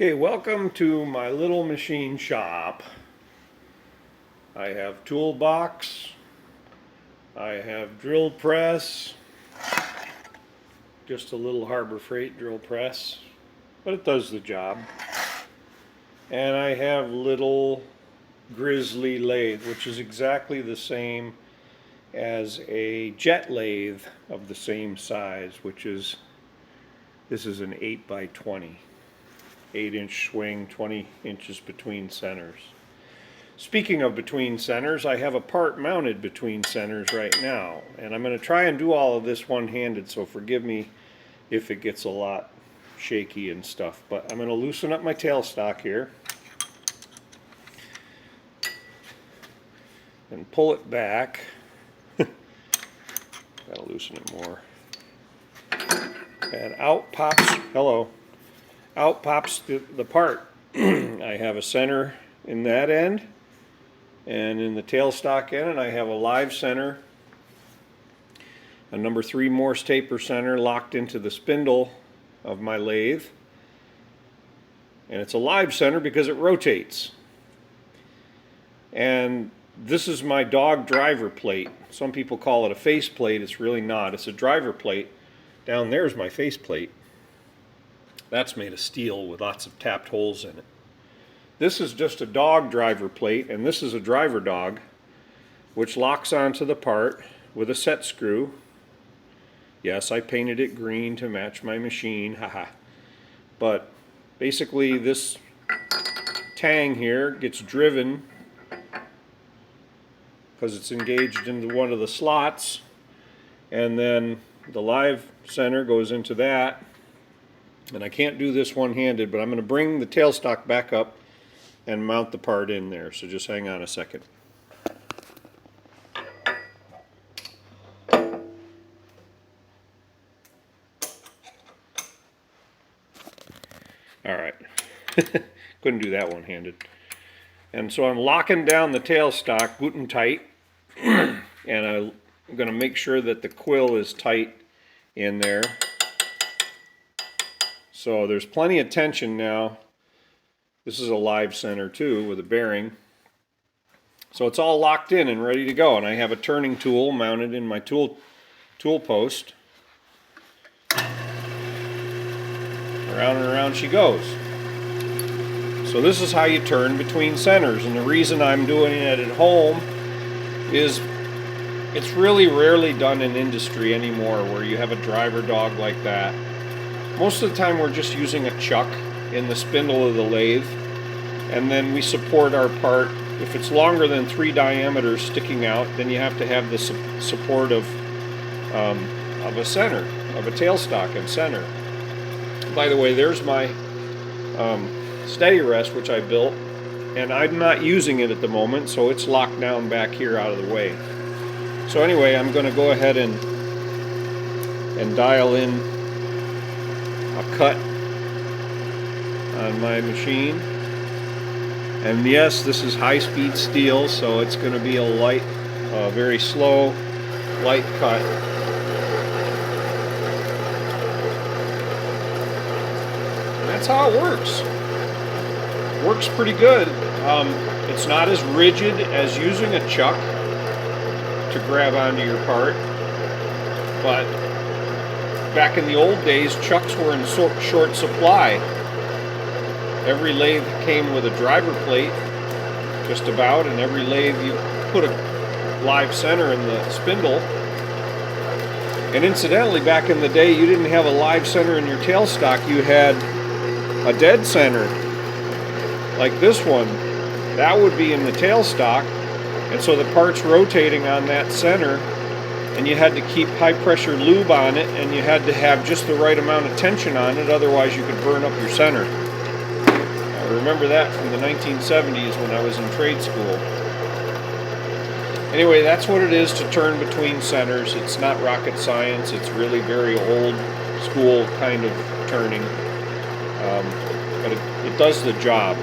Okay, welcome to my little machine shop. I have toolbox, I have drill press, just a little Harbor Freight drill press, but it does the job. And I have little Grizzly lathe, which is exactly the same as a jet lathe of the same size, this is an 8 by 20. 8-inch swing, 20 inches between centers. Speaking of between centers, I have a part mounted between centers right now, and I'm going to try and do all of this one-handed, so forgive me if it gets a lot shaky and stuff. But I'm going to loosen up my tailstock here and pull it back. Gotta loosen it more. And out pops, out pops the part. I have a center in that end, and in the tailstock end, and I have a live center, a number 3 Morse taper center locked into the spindle of my lathe. And it's a live center because it rotates. And this is my dog driver plate. Some people call it a face plate. It's really not. It's a driver plate. Down there's my face plate. That's made of steel with lots of tapped holes in it. This is just a dog driver plate, and this is a driver dog, which locks onto the part with a set screw. Yes, I painted it green to match my machine, haha. But basically this tang here gets driven because it's engaged into one of the slots, and then the live center goes into that. And I can't do this one-handed, but I'm going to bring the tailstock back up and mount the part in there, so just hang on a second. Alright, couldn't do that one-handed. And so I'm locking down the tailstock good and tight, and I'm going to make sure that the quill is tight in there. So there's plenty of tension now. This is a live center too with a bearing. So it's all locked in and ready to go. And I have a turning tool mounted in my tool post. Around and around she goes. So this is how you turn between centers. And the reason I'm doing it at home is it's really rarely done in industry anymore where you have a driver dog like that. Most of the time we're just using a chuck in the spindle of the lathe, and then we support our part. If it's longer than 3 diameters sticking out, then you have to have the support of a center, of a tailstock and center. By the way, there's my steady rest, which I built, and I'm not using it at the moment, so it's locked down back here out of the way. So anyway, I'm going to go ahead and dial in a cut on my machine. And yes, this is high-speed steel, so it's going to be a light, very slow, light cut. And that's how it works. Works pretty good. It's not as rigid as using a chuck to grab onto your part, but back in the old days, chucks were in short supply. Every lathe came with a driver plate, just about, and every lathe you put a live center in the spindle. And incidentally, back in the day, you didn't have a live center in your tailstock, you had a dead center, like this one. That would be in the tailstock, and so the part's rotating on that center, and you had to keep high pressure lube on it, and you had to have just the right amount of tension on it, otherwise you could burn up your center. I remember that from the 1970s when I was in trade school. Anyway, that's what it is to turn between centers. It's not rocket science, it's really very old school kind of turning, but it does the job.